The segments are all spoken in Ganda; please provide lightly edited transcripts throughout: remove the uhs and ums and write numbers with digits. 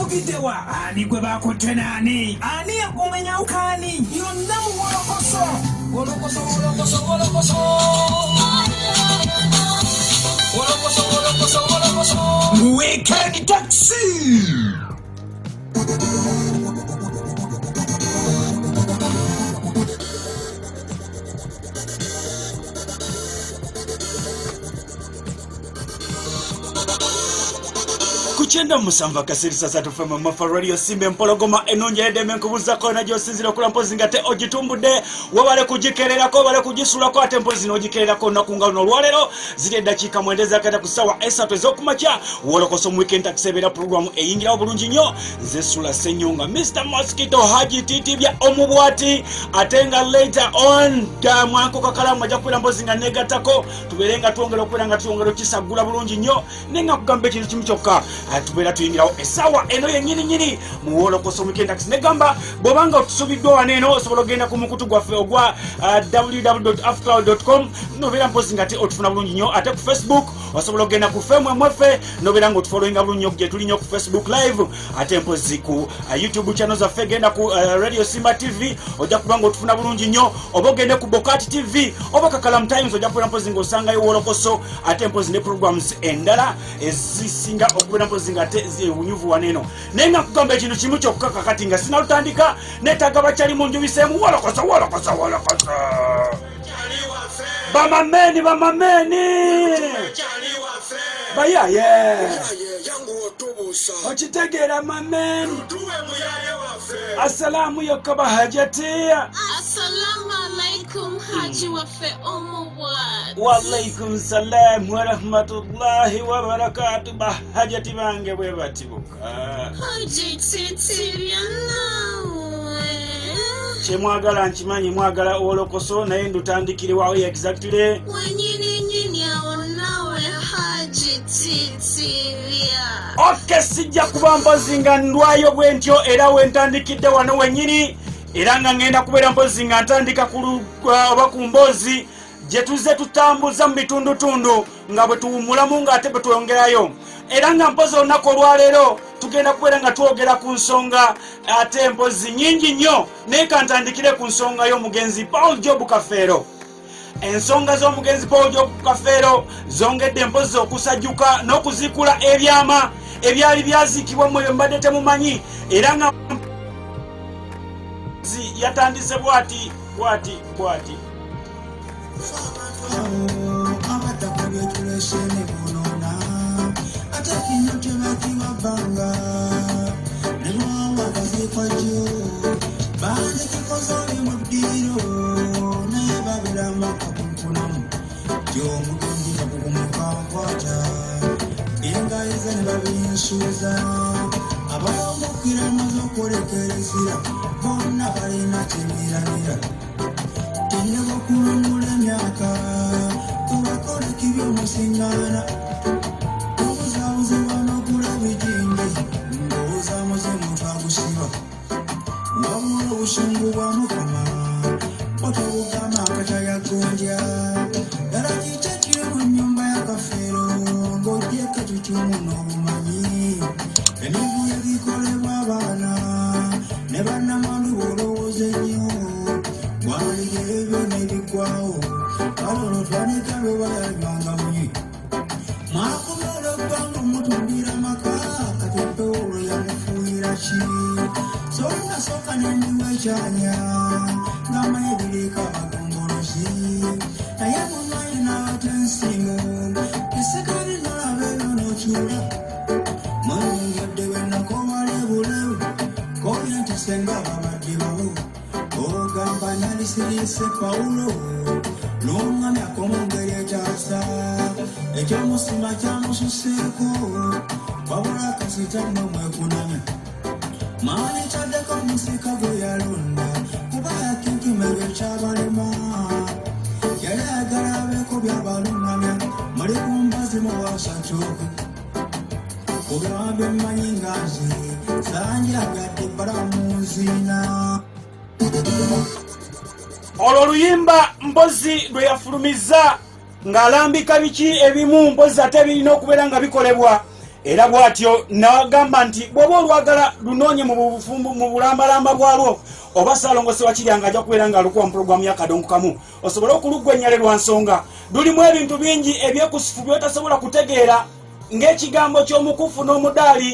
Obidewa ani gwe bakutte nani ani yakumenya ukani yonna mu wolokoso wolokoso wolokoso wolokoso wolokoso wolokoso wolokoso Weekend Taxi. Kuchenda musamba kasiri sasa tufema mafa radio simbe mpologoma enonja edeme nkubuza ko na josinzira kula mpozi ngate ogitumbude wabale kujikerera ko bale kujisula ko ate mpozi nojikerera ko nakunga no lwalero zile dakika mwendeza kata kusawa esatu ezokumacha wolokoso mu Weekend Taxi bera program eyingira obulungi nnyo zesula senyonga Mr Mosquito Haji titibya omubwati atenga later on mwanko kakala mwaja kwira mpozi nga negatako tuberenga tuongera okwira nga tuongera kisagula bulungi nnyo nenga kugambe kintu kimchoka atubera tuyingirawo esawa eno yenyini mu wolokoso mu Weekend Taxi negamba bobanga otusubiddwa waneno osobola ogenda ku mukutu gwaffe ogwa www.afcloud.com nobera mpozi ngati otufuna bulungi nnyo ate ku Facebook osobola ogenda ku femwe mwefe nobera nga otufollowinga bulungi nnyo gye tuli nnyo ku Facebook live ate mpozi ku YouTube channel zaffe genda ku Radio Simba TV ojja kubanga otufuna bulungi nnyo oba ogende ku Bokati TV oba Kakalam Times ojja kubera mpozi ng'osangayo wolokoso ate mpozi ne programs endala ezisinga okubera mpozi ngate unyuvu waneno nenga kugamba ekintu kimu kyokka kati nga sinalutandika netaga bakyali mu nju bisemu wolokoso bamameni bayaye yangu otubusa okitegera mameni assalamu yokaba hajatia assalamu alaikum haji wafe omubwati wa alaikum salam wa rahmatullahi wa barakatuh bahajati bange bwe batibuka haji titibya nawe chemwagala nkimanyi mwagala wolokoso naye ndutandikire wawo exactly wenyini awo nawe haji titibya okay sijja kuba mpozi nga ndwayo bwentyo era wentandikidde wano wenyini era nga ngenda kubeera mpozi nga ntandika oba ku mbozi gye tuze tutambuza mu bitundutundu nga bwe tuwumulamu ng'ate bwe twongerayo era nga mpozi olunaku olwaleero tugenda kubeera nga twogera ku nsonga ate mpozi nyingi nnyo naye ka ntandikire ku nsonga y'omugenzi Paul Job Kafeero. Ensonga z'omugenzi Paul Job Kafeero zongedde mpozi okusajjuka n'okuzikula ebyama ebyali byaziikibwa mu mbadde temumanyi era nga yatandise bwati Paulo lunga na komongere jasa ejo musima kyamu suseko babula kasita mwe kuname mani chade ko musika go yalunda kuba yakinki mebe chabalema yala garabe ko byabalunga mali kumbazi mo wasachoko kubabe manyingazi sanjira gade baramuzina oluyimba mpozi lwe yafulumiza ng'alambika biki ebimu mpozi ate birina okubeera nga bikolebwa era bwatyo nagamba nti bwoba olwagala lunoonye mu bufumbu mu bulambalamba bwalwo oba Saalongo Ssewakiryanga ajja kubeera nga alukuwa mu pulogulaamu y'akadongo kamu osobole okuluggwennyale lwa nsonga lulimu ebintu bingi ebyekusifu by'otasobola kutegeera ng'ekigambo ky'omukufu n'omudaali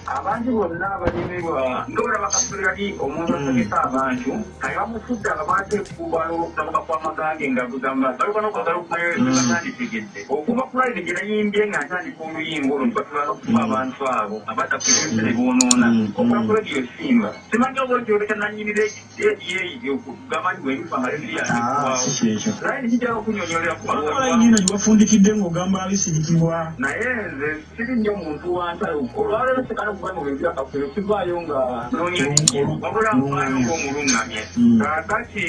abantu bonna abalimirwa ndowooza bakasulira li omuntu asomesa abantu kale bamufudde nga bateekubala olwokutabuka kw'amagange nga gugamba baluka n'okwagala okumayoatandikegedde okuva ku layini gye nayimbye nga ntandika oluyimba olwo ntibatula n'okufa abantu abo abatakwesere boonoona okula ku rediyo simba simanyi oba okyoleka nanyinira eyo okugamba nti bwebifa nga lediyoyandikwawo layini kijala okunyonyolera kubalayini gibafundikidde ng'ogamba abisirikibwa naye nze siri nnyo omuntu wantalo olwaleero sekana kubanga bwebya kafero kivaayo nga wabula mwana ng'omulungamye kakati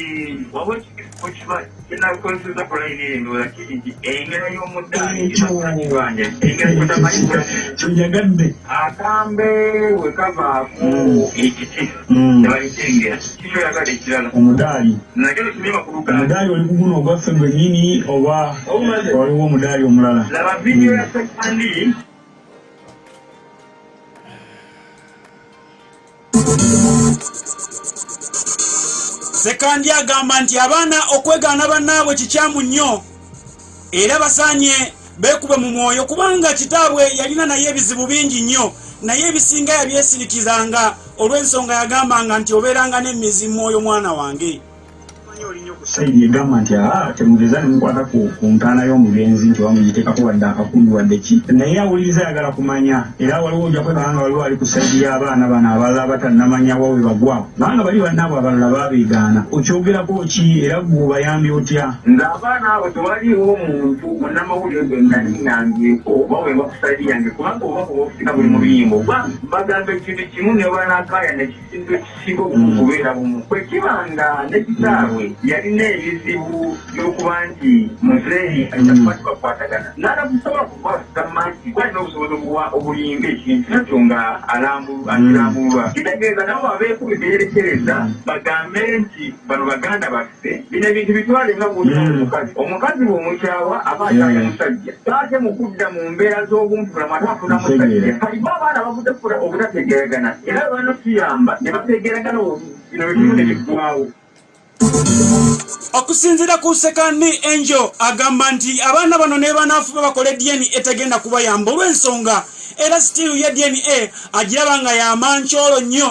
wabwe ekifo kiba kyenabikozesa ku layini eyo ndowooza kiri nti engera y'omuddaali ebakibanja engera kyotamanyiza kyenjagadde akambe we kavaako ekiti tebayitengera kikyoyagala ekirala omudaali nagenda tumye makulu gange omudaali oli kuguno ogwaffe gwennyini oba waliwo omudaali omulala laba vidiyo ya sekandi Sekandi agamba nti abaana okwegaana bannaabwe kikyamu nnyo era basaanye beekube mu mwoyo kubanga kitaabwe yalina naye ebizibu bingi nnyo naye ebisinga yabyesirikizanga olw'ensonga yagambanga nti obeeranga n'emmizi mwoyo mwana wange saidi egamba nti temugeza nemukwata ku ntaana y'omugenzi nti wamuyiteekako wadde akakundu wadde ki naye awuliriza ayagala kumanya era waliwo ojja kwekanga nga waliwo ali ku saidi y'abaana bano abalala abatannamanya wawe bagwawo kubanga bali bannaabwe abalala baabeegaana okyogerako ki era gweobayambye otya ng'abaana abo tewaliwo omuntu munnamawulire gwennaninangeeko oba weba ku saidi yange kubanga oba kuba ofuna buli mubiyimbo oba bagamba ekintu kimu ne banakaaya nekisintu ekisinga okukubeera bumu kwe kibanga ne kitaabwe yalina ebizibu by'okuba nti muzeeyi aitakwati bakwatagana n'atakusobola kubagamba nti kwalina obusobozi obulinga ekintu nakyo nga akirambulwa kitegeeza nabo abeekubi beerekereza bagambe nti bano baganda baffe bino ebintu bitwale nga bwolina omukazi bw'omukyawa aba ataya musajja taate mu kudda mu mbeera z'obumpulamu ate afuna musajja kaliba abaana bavudde kufuna obutategeeragana era bano tuyamba ne bategeeragana bino bikimu ne biggwawo okusinziira ku Sekandi Angel agamba nti abaana bano ne banaafu bakola DNA etagenda kubayamba olw'ensonga era sitiiru ya DNA agiraba nga yamankyolo nnyo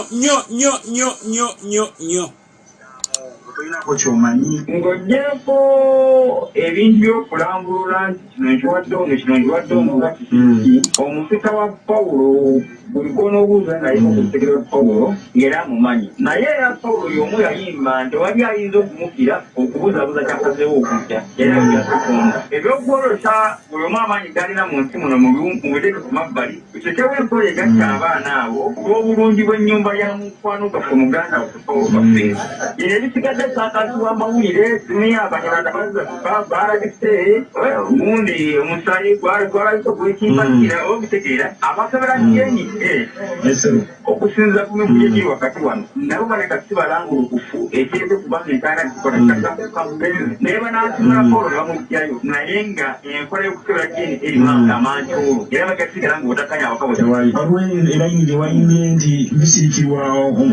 tolinako kyomanyi ng'ogyeko ebintu by'okulambulula nti kino nkiwadde ono kino nkiwadde ono nga kiki omusika wa Pawulo buli koonobuuza naye okutegera Pawulo ng'era amumanyi naye era Pawulo y'omu yayimba nti wali ayinza okumukira okubuuzabuuza kyakazeewo okujja era byasekonda ebyokwolosya buli omu amaanyi galina mu nsi muno mubiteeke ku mabbali ekyekewo enkola egatta abaana abo olw'obulungi bw'ennyumba ya mukwano gaffe muganda waffe Pawulo Kafeero bino ebisigadde saakazibwa amawulire simuye abanyarwanda baalabise gundi omusayi gwalabise ogw'ekimbakira obitegeera abakebera nyenyi okusinza ku mivuyo egiri wakati wano nabo baleka sibalangulukufu ekireke kubanga entaana zikola naye banaasimula Pawulo ne bamugjayo naye nga enkola y'okukebera jeni erimu amankyolo era bagasigala ng'otakanya awakabona waliwo erayini gye wayimbye nti bisirikirwa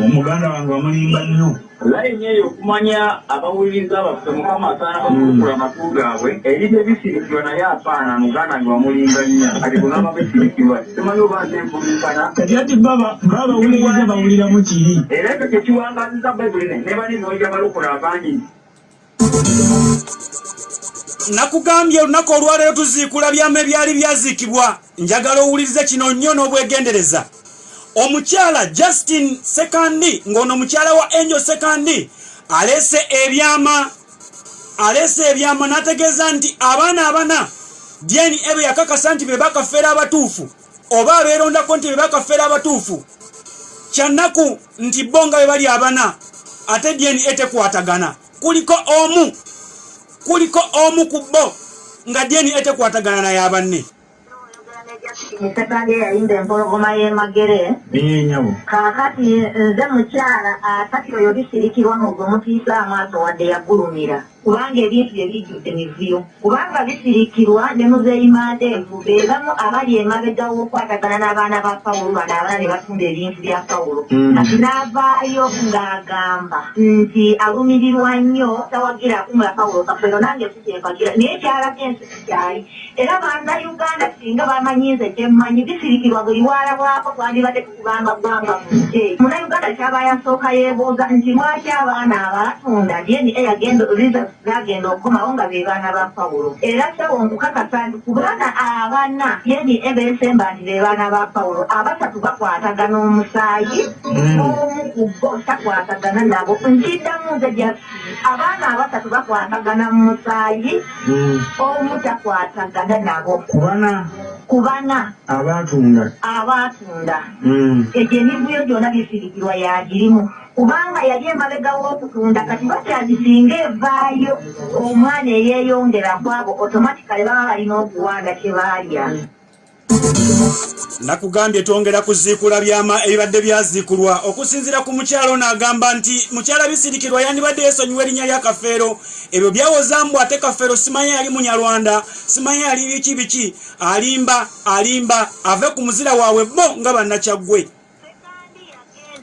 omuganda wange wamulinga nnyo layini eyo okumanya abawuliriza baffe mukama asaana batukula amatu gaabwe eri tebisirikirwa naye afaana muganda nge wamulinga nnyo ati kugamba bisirikirwa simanyi oba ntenkulinkana kati ati babawuliriza bawuliramu kiri era ekyo kyekiwangaziza bayibuli ne baninoija balokole abangi nakugambye olunaku olwaleero tuziikula byama ebyali byaziikibwa njagala owulirize kino nnyo n'obwegendereza omukyala Justin Sekandi ng'ono mukyala wa Angel Sekandi aleese ebyama n'ategeeza nti abaana abana dyeni ebe yakakasa nti be bakafeera abatuufu oba abeerondako nti be bakafeera abatuufu kyannaku nti bo nga be bali abana ate dyeni etekwatagana kuliko omu ku bo nga dyeni etekwatagana naye abanne Sekandi yayimba empologoma y'emagere. Nyabo. Kakati nze mukyala kati oyo bisirikirwa mu gwe mutiisa amaaso wadde yagulumira. Kubanga ebintu bye bijjudde mivuyo. Kubanga bisirikirwa ne muzeeyi Mandeevu be bamu abali emabega w'okwatagana n'abaana ba Pawulo bano abaana ne batunda ebintu bya Pawulo. Kati n'avaayo ng'agamba nti alumirirwa nnyo tawagira akumula Pawulo Kafeero nange sikyempagira naye kyalaga ensi kyali. Era bannayuganda singa bamanyize kyemmanyi bisirikirwa buli waalabwako twandibadde tukubanga ggwanga mu nje. Munnayuganda kyaba yasooka yeebuuza nti lwaki abaana abaatunda DNA gagenda okukomawo nga be baana ba Pawulo. Era sebo nkukakasa nti ku baana abana DNA beesemba nti be baana ba Pawulo abasatu bakwatagana omusaayi omu ku bo takwatagana nabo. Nkiddamu nze gyasi abaana abasatu bakwatagana mu musaayi omu takwatagana nabo. Kubana abaatunda egyo emivuyo gyonna bisirikirwa yagirimu kubanga yali emabega w'okutunda kati bakyagisinga evaayo omwana eyeeyongera kwabo automatically baba balina okuwanda kye baalya. Nakugambye twongera kuziikula byama ebibadde byaziikulwa okusinziira ku mukyalo n'agamba nti mukyala bisirikirwa yandibadde yeesonyiwa erinnya lya Kafeero. Ebyo byawozambu ate Kafeero simanyi yali Munyarwanda, simanyi yali biki alimba ave ku muzira waabwe bo nga bannakyaggwe.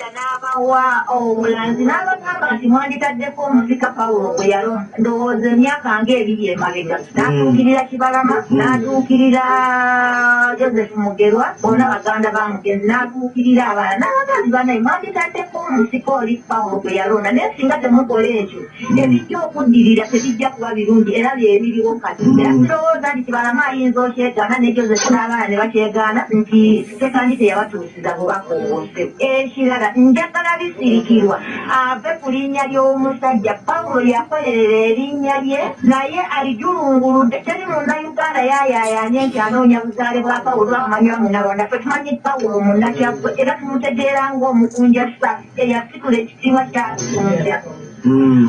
N'abawa obulanzi n'abagamba nti mwanditaddeko omusika Pawulo gwe yalonda ndowooza emyaka ng'ebiri emabega. N'atuukirira Kibalama n'atuukirira Joseph Mugerwa bonna baganda ba Mugenzi n'atuukirira abalala n'abagambi banaye mwanditaddeko omusika oli Pawulo gwe yalonda naye singa temukola ekyo ebijja okuddirira tebijja kuba birungi era byebiriwo kati. Era tulowooza nti Kibalama ayinza okyegaana ne Joseph n'abaana ne bakyegaana nti Sekandi teyabatuusiza bubaka obwose. Ekirala njagala bisirikirwa ave ku linnya ly'omusajja Pawulo yakolerera erinnya lye naye alijulunguludde. Teri munnayuganda yaayaayanye nti anoonya buzaale bwa Pawulo akumanywa Munnarwanda. Ffe tumanyi Pawulo munnakyaggwe era tumutegeera ng'omukunja sa eyasitula ekitiibwa kya Bukunja.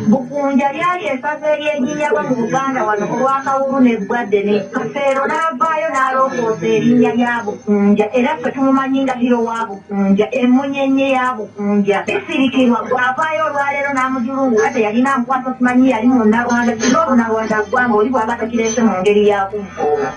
Bukunja lyali esaza ery'ennyinnyabwa mu Buganda wano olw'akawulu n'eggwadde ne Kafeero n'avaayo n'alongoosa erinnya lya Bukunja era ffe tumumanyi nga hiro wa Bukunja emunyenye ya Bukunja. Bisirikirwa bw'avaayo olwaleero n'amujulungula teyalina nkwasa simanyi yali Munnarwanda singa Obunnarwanda ggwanga oli bw'aba takireese mu ngeri ya kumukoola.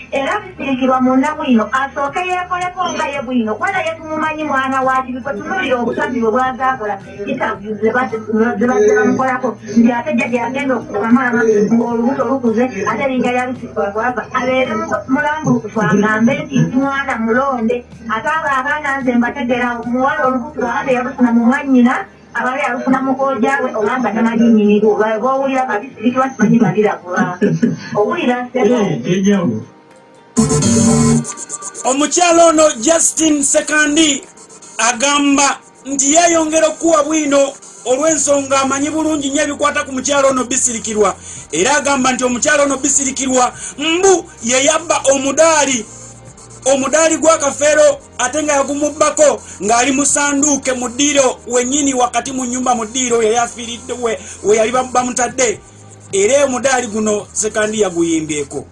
Era bisirikirwa mu nnaku ino asooke yeekoleko nga ye bwino wala ye tumumanyi mwana wa Kibiko tunuulira obusambi bwe bwazaakola interview ze bazze bamukolako nti ate jjajja yagenda okukuba maama ng'olubuto lukuze ate erinnya lya bisirikirwa bwava abeere mulambulukufu agambe nti mwana mulonde ate abo abaana nze mbategera muwala olubuto ate yabufuna mu mwannyina abali alufuna mukojjawe olamba tamanyi nnyiniru b'owulira kabisirikirwa simanyi baliragula owulira ejjawo. Omukyalo ono Justin Sekandi agamba nti yeeyongera okuwa bwino olw'ensonga amanyi bulungi nnyo ebikwata ku mukyalo ono bisirikirwa era agamba nti omukyalo ono bisirikirwa mbu ye yabba omudaali gwa Kafeero ate nga yagumubbako ng'ali mu sanduuke mu ddiiro wennyini wakati mu nnyumba mu ddiiro yali afiiridde we yali bamutadde era omudaali guno Sekandi yaguyimbyeko.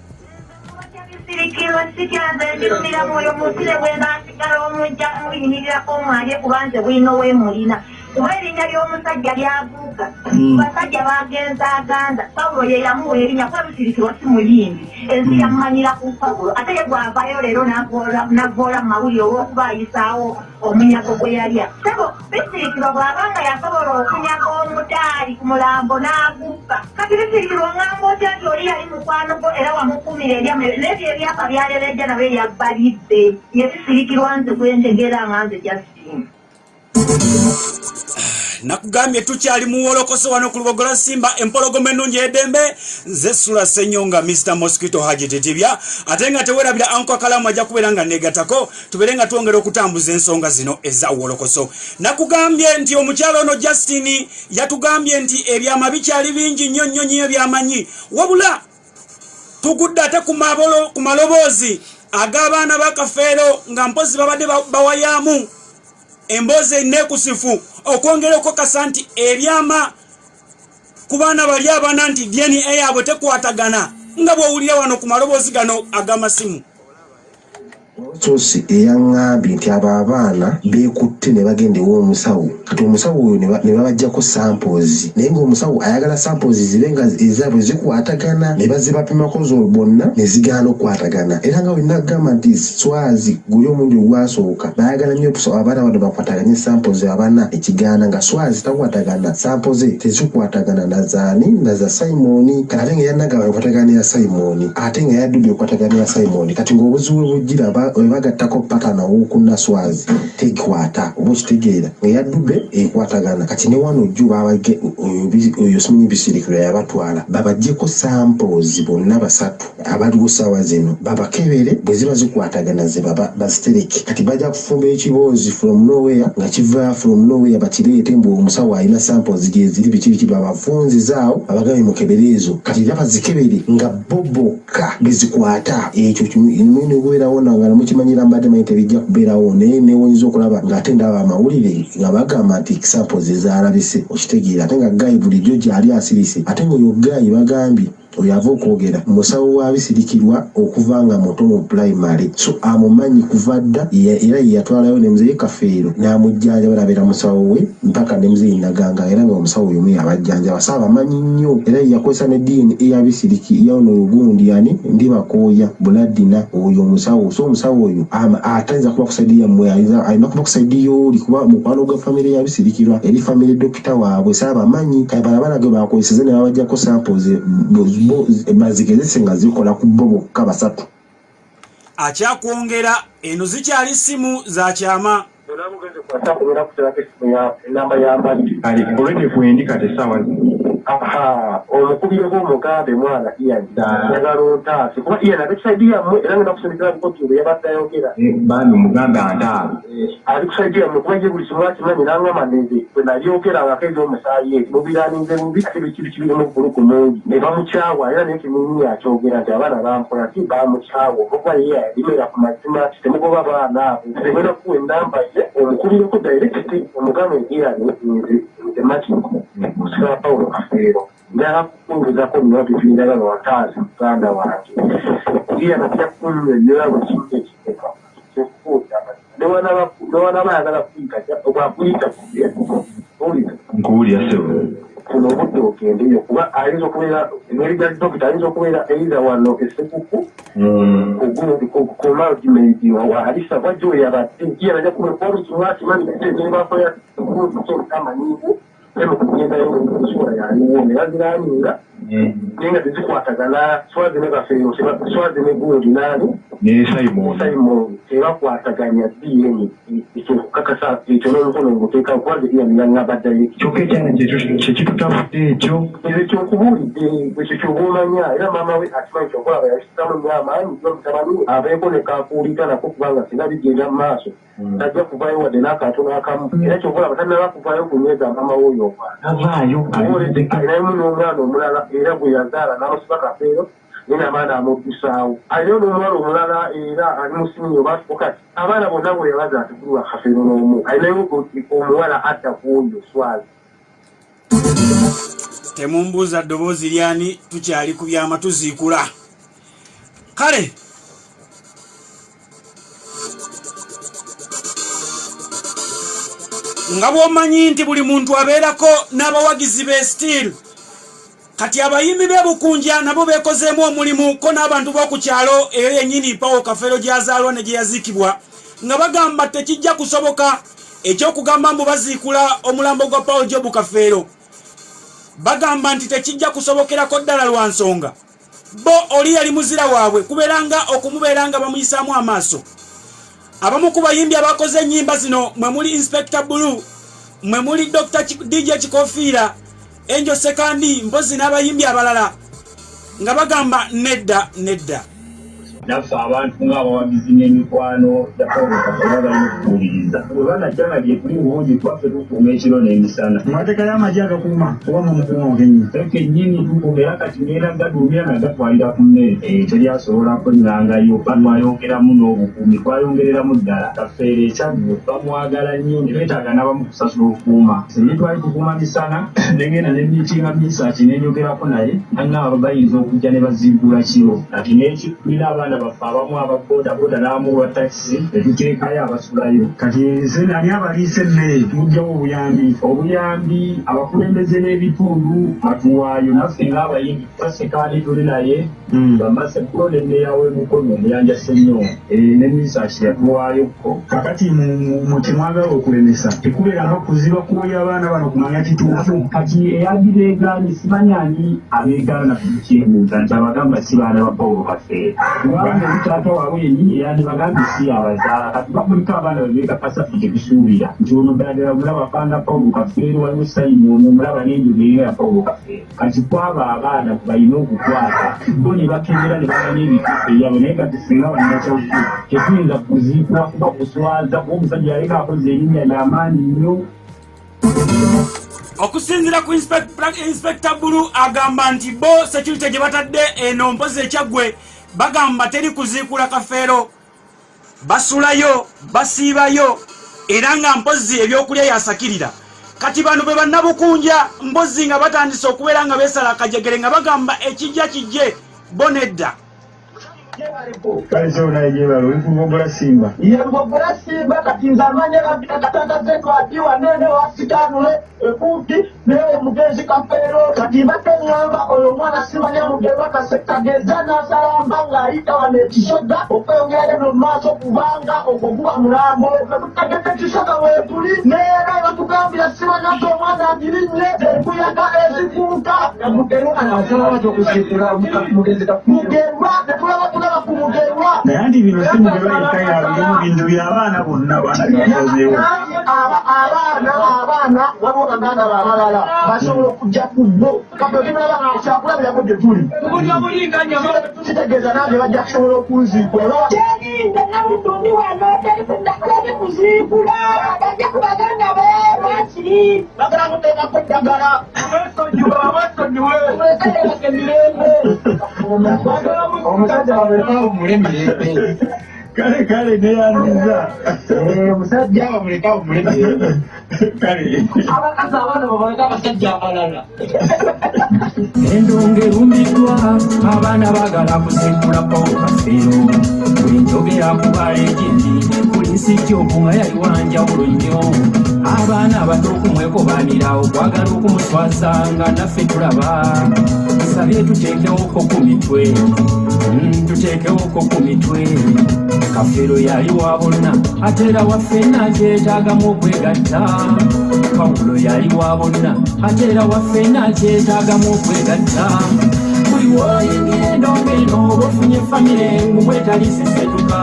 Bisirikirwa sikyaze ekirumira mwoyo musire bwenda asigala omujja muyimirirako omwalye kuba nze bwino weemulina kuba erinnya ly'omusajja lyabuuka basajja bagenzaaganda Pawulo ye yamuwa erinnya kuba bisirikirwa si muyimbi ensi yamumanyira ku Pawulo ate ye gwavaayo leero n'avoola mu mawulire olw'okuba ayisaawo omunyago gwe yalya. Sebo bisirikirwa bw'abanga yasobola okunyaga omudaali ku mulambo n'agubba kati bisirikirwa ngamba otya nti oli yali mukwano gwo era wamukumira n'ebyo ebyapa byalereja nabyo yabbalidde ye bisirikirwa nze gwentegeera nga nze Justin. Nakugambye tukyali mu wolokoso wano ku Lubogola Simba empologoma ennungi edembe nze Sula Senyonga Mr. Mosquito Haji Tetibya ate nga tewerabira Anko Kalamu ajja kubeera nga negatako tubeere nga twongera okutambuza ensonga zino eza wolokoso. Nakugambye nti omukyalo ono Justin yatugambye nti ebyama bikyali bingi nnyo ebyamanyi wabula tugudde ate ku maloboozi ag'abaana ba Kafeero nga mpozi babadde bawayamu emboozi ennekusifu okwongera okukakasa nti ebyama ku baana bali abaana nti DNA yaabwe tekwatagana nga bw'owulira wano ku maloboozi gano ag'amasimu. sosi eyaŋŋambye nti abo abaana beekutte ne bagenda ew'omusawo kati omusawo oyo ne babajjako samples naye ng'omusawo ayagala samples zibe nga ezaabwe zikwatagana ne bazibapimako zo bonna ne zigaana okukwatagana era nga wenna gamba nti swazi guli omundi ogwasooka bayagala nnyo abaana bano bakwataganye samples abana ekigaana nga swazi takwatagana samples tezikwatagana na zaani na za Simoni kati ate nga yannagaba ekwatagana ya Simoni ate nga yaddubye ekwatagana ya Simoni kati ng'obuzibu bujjira bagattako patana w'okunna swazi tekwata oba okitegeera nga yaddubye ekwatagana kati ne wano jju babage oyo simanyi bisirikiro yabatwala babaggyeko samples bonna basatu abaliwo ssaawa zino babakebere bwe ziba zikwatagana ze bazitereke kati bajja kufumba ekiboozi from nowhere nga kiva from nowhere bakireete mbu omusawo alina samples gye ziri biki babavunzizaawo babagabe mukebere ezo kati era bazikebere nga boboka bezikwata ekyo kimwene okubeerawo nga namukimanyira mbadde manyi tebijja kubeerawo naye newonyeza okulaba ng'ate ndaba amawulire nga bagamba nti samples ezaalabise okitegeera ate nga gayi bulijjo gyali asirise ate ng'oyo gayi bagambye oyo ava okwogera musawo wa bisirikirwa okuva nga muto mu primary so amumanyi kuva dda era yatwalayo ne muzeeyi Kafeero n'amujjanja balabira musawo we mpaka ne muzeeyi Naganga era nga omusawo oyo muyi abajjanja basaba amanyi nnyo era yakozesa ne DNA eyabisiriki yawono ogundi yani ndi bakooya buladina oyo omusawo so omusawo oyo atayinza kuba kusaidia mmwe alina kuba kusaidia oli kuba mukwano gwa famire yabisirikirwa eri famire dokita waabwe saba amanyi kale balabala ge bakozeseza ne babajjako samples bazigezese nga zikola ku bo bokka basatu akyakwongera eno zikyali simu za kyama omukubire bw'omugambe mwana Ian yagala ontaase kuba Ian abekusaidia mmwe era nga nakusomekera bukozi bwe yabadde ayogera bambi omugambe antaale alikusaidia mmwe kuba ye buli kimu akimanyi n'angamba neze bwe nalyogera nga kezi omusaayi eri mubiranize bubi ate biki bikirimu obukuluku mungi ne bamukyawa era naye kimunyi yakyogera nti abaana bampola ti bamukyawa okuba ye yalimera ku mazima ti temugoba baana abo tegenda kuwa enamba ye omukubireko directi omugambe Ian nze emakiko osikala Paulo Kafeero njala kukungurizako nnyo bivindaga lwataazi muganda wange Ian ajja kunnyonnyola buli kimu ekiteeka kyekuuta newana bayagala kuyita bwakuyita nkuwulira sebo kuno obudde ogendeyo kuba ayinza okubeera engeri gya dokita ayinza okubeera eiza wano esekuku ogundi ku malgimenti alisa bwajja oyo yabadde Ian ajja kubeera kimu akimanyi engeri bakola kyentamanyiivu emukugenda ensula yaliwo neyaziraninga naye nga tezikwatagana swazi ne Kafeero swazi ne gundi naani ne Simon tebakwataganya DNA ekyo kukakasa ekyo n'omukono nguteeka kubaze Ian yaŋŋabaddayo kyokka ekyana kyekitutafudde ekyo ekyokubuulidde ekyo kyobwomanya era maama we akimanyi kyokolaba yakisitamu nnyo amaanyi omutabani abeeko ne kakuulika nako kubanga singa bigenda mu maaso tajja kuvaayo wadde n'akatono akamu era kyokolaba tannaba kuvaayo kunyweza maama we oyo avaayo alinamu n'omwana omulala era gwe yazaala n'amusiba Kafeero naye n'abaana amuddusaawo alinayo n'omwana omulala era ali mu siniyo bakati abaana bonna bwe yabaza atukulu wa Kafeero n'omu alinayo omuwala adda kuoyo swazi temumbuuza ddoboozi lyani tukyali ku byama tuziikula kale nga bw'omanyi nti buli muntu abeerako n'abawagizi be still kati abayimbi b'ebukunja nabo beekozeemu omulimu ko n'abantu b'oku kyalo eyo yennyini Paulo Kafeero gy'azaalwa ne gye yaziikibwa nga bagamba tekijja kusoboka ekyokugamba mbu baziikula omulambo gwa Paulo Job Kafeero bagamba nti tekijja kusobokerako ddala lwa nsonga bo oli yali muzira waabwe kubeeranga okumubeeranga bamuyisaamu amaaso abamu ku bayimbi abakoze ennyimba zino mwe muli Inspector Blue mwe muli Dr. DJ Kikofiira Angel Sekandi mpozi n'abayimbi abalala nga bagamba nedda naffe abantu ng'abawagizi n'emikwano gya Paulo Kafeero balina okuwuliriza bwe banajjanga gye tuli bulungi twaffe tukuuma ekiro n'emisana amateeka y'amagye agakuuma oba mu mukuuma ogenyi kennyini tukuuma era kati neera gaduumya nga gatwalira ku mmere teryasobola kunnangayo batwayongeramu n'obukuumi twayongereramu ddala Kafeero ekyaggo bamwagala nnyo ne beetaaga n'abamu kusasula okukuuma naye twali tukuuma misana negenda ne miitinga misaaki nenyogerako naye annaabo bayinza okujja ne baziggula kiro kati n'ekikulira abaana abaana baffe abamu ababodaboda n'amuwa takisi netuteekayo abasulayo kati nze nani abaliisa emmere tujjawo obuyambi abakulembeze b'ebitundu batuwaayo naffe ng'abayimbi tutasekaani tuli naye bamasekulo nemmeyawo emikono omuyanja sennyo ne misaasi yatuwaayokko kakati mutemwagala okulemesa tekubeeranga kuziba kuwoya abaana bano kumanya kituufu kati eyagireegaanye simanyani abeegaana kukyebuuza nti abagamba si baana ba Pawulo Kafeero kubanga omutaata waabwe yennyini yandibagambye si abazaala kati babuliko abaana babeekakasa ffe tetusuubira nti ono ddala mulaba faana Pawulo Kafeero waliwo sayini ono mulaba n'enjogerera ya Pawulo Kafeero kati kwaba abaana balina okukwata bo ne bakebera ne bagana ebituufu ebyabwe naye kati singa bannakyawuku tetuyinza kuziikula kuba kuswaza kuba omusajja yaleka akoze erinnya ly'amaanyi nnyo. Okusinzira ku Inspector Bulu agamba nti bo security gye batadde eno mpozi ekyaggwe bagamba teri kuziikula Kafeero basulayo basiibayo era nga mpozi ebyokulya yasakirira kati bano be bannabukunja mpozi nga batandise okubeera nga beesala akajegere nga bagamba ekijja kijje bo nedda. Kale kyona yebalo ekugogola Simba yegogola Simba kati nzamanya katanda zetu atiwa nene wasitanule ekuti newe mugezi Kafeero kati batenyamba oyo mwana simanya mugerwa kageza n'asalamba ng'ayita wano ekisoga okweyongera mu maaso kubanga okwo guba mulambo katutagete ekisoga weetuli neera batugambira simanya nti omwana agirinnye ekuyaga ezikuuta mugerwa anasalawa kyokusiikula mugezi mugerwa netulaba kumugerwa naye nti bino si mugerwa yekka yabirimu bintu by'abaana bonna baanaozeewo abaana waliwo baganda babalala basobola okujja ku bo kabeokinaba kyakulabirako gye tuli kitegeeza nange bajja kusobola okunziikula terinda nabutundi wano terikuddakulage kuziikula bajja ku baganda beebakiri bagala kuteekako eddagala weekaleake mirembe omusajja wabekawo mulemirembe kale neyandiza omusajja bamulekawo mulemirembe kale abakazi abaana babaleka abasajja abalala endongo erumbiddwa abaana bagala kuziikula Pawulo Kafeero buli njogera kubala egindi poliisi Jobu nga yali wanjawulo nnyo abaana abato okumwekobaanira okwagala okumuswaza nga naffe tulaba tusabye tuteekewoko ku mitwe tuteekewoko ku mitwe Kafeero yali wa bonna ate era waffe nakyetaagamu okwegatta Pawulo yali wa bonna ate era waffe nakyetaagamu okwegatta buli woyingira endongo eno oba ofunye famire ngumwetaliisisetuka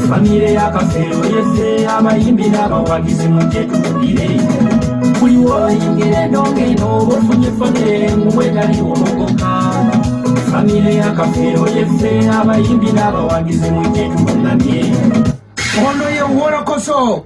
famire ya Kafeero yeffe abayimbi n'abawagizi mujje tuwulire buli woyingira endongo eno oba ofunye famire ngumwetali wologoka famire ya Kafeero yeffe abayimbi n'abawagizi mujje tuwulire ono ye Wolokoso